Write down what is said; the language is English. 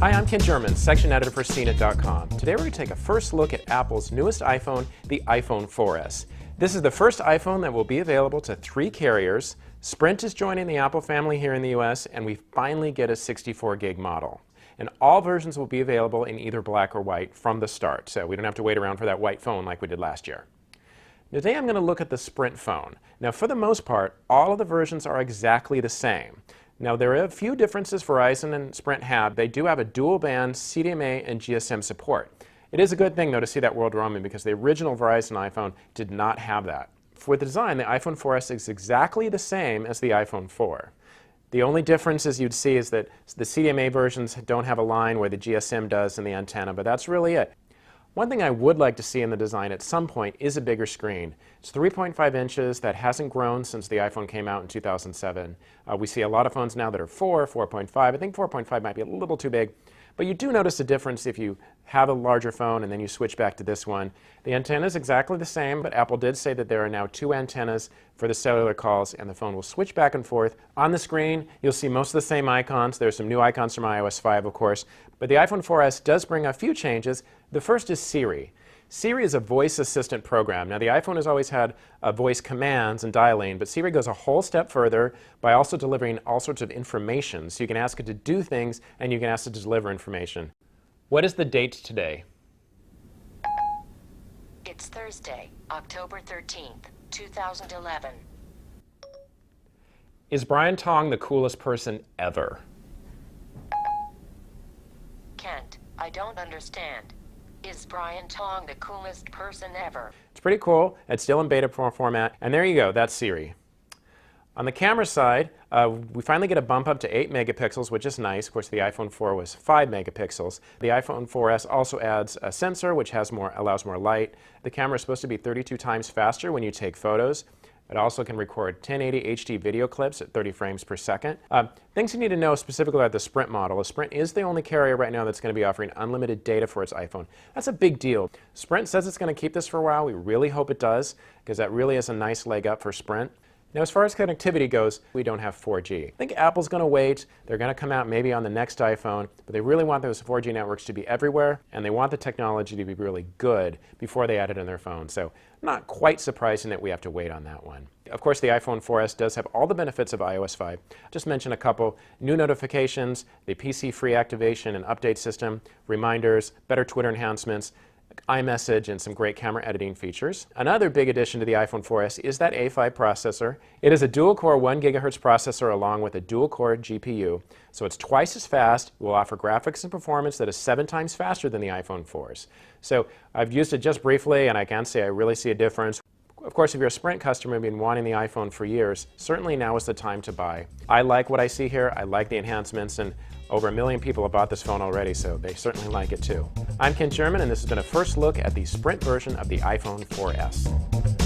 Hi, I'm Ken German, section editor for CNET.com. Today we're going to take a first look at Apple's newest iPhone, the iPhone 4S. This is the first iPhone that will be available to 3 carriers. Sprint is joining the Apple family here in the US, and we finally get a 64 gig model. And all versions will be available in either black or white from the start, so we don't have to wait around for that white phone like we did last year. Today I'm going to look at the Sprint phone. Now, for the most part, all of the versions are exactly the same. Now, there are a few differences Verizon and Sprint have. They do have a dual-band CDMA and GSM support. It is a good thing, though, to see that world roaming because the original Verizon iPhone did not have that. For the design, the iPhone 4S is exactly the same as the iPhone 4. The only differences you'd see is that the CDMA versions don't have a line where the GSM does in the antenna, but that's really it. One thing I would like to see in the design at some point is a bigger screen. It's 3.5 inches. That hasn't grown since the iPhone came out in 2007. We see a lot of phones now that are 4, 4.5. I think 4.5 might be a little too big. But you do notice a difference if you have a larger phone and then you switch back to this one. The antenna is exactly the same, but Apple did say that there are now 2 antennas for the cellular calls, and the phone will switch back and forth. On the screen, you'll see most of the same icons. There's some new icons from iOS 5, of course. But the iPhone 4S does bring a few changes. The first is Siri. Siri is a voice assistant program. Now, the iPhone has always had voice commands and dialing, but Siri goes a whole step further by also delivering all sorts of information. So you can ask it to do things, and you can ask it to deliver information. What is the date today? It's Thursday, October 13th, 2011. Is Brian Tong the coolest person ever? Kent, I don't understand. Is Brian Tong the coolest person ever? It's pretty cool. It's still in beta format. And there you go. That's Siri. On the camera side, we finally get a bump up to 8 megapixels, which is nice. Of course, the iPhone 4 was 5 megapixels. The iPhone 4S also adds a sensor, which allows more light. The camera is supposed to be 32 times faster when you take photos. It also can record 1080 HD video clips at 30 frames per second. Things you need to know specifically about the Sprint model is Sprint is the only carrier right now that's going to be offering unlimited data for its iPhone. That's a big deal. Sprint says it's going to keep this for a while. We really hope it does, because that really is a nice leg up for Sprint. Now, as far as connectivity goes, we don't have 4G. I think Apple's going to wait. They're going to come out maybe on the next iPhone, but they really want those 4G networks to be everywhere, and they want the technology to be really good before they add it in their phone. So not quite surprising that we have to wait on that one. Of course, the iPhone 4S does have all the benefits of iOS 5. Just mention a couple: new notifications, the PC-free activation and update system, reminders, better Twitter enhancements, iMessage, and some great camera editing features. Another big addition to the iPhone 4S is that A5 processor. It is a dual-core 1 gigahertz processor along with a dual-core GPU, so it's twice as fast. It will offer graphics and performance that is 7 times faster than the iPhone 4s. So I've used it just briefly, and I can say I really see a difference. Of course, if you're a Sprint customer and been wanting the iPhone for years, certainly now is the time to buy. I like what I see here. I like the enhancements, and over 1 million people have bought this phone already, so they certainly like it too. I'm Ken German, and this has been a first look at the Sprint version of the iPhone 4S.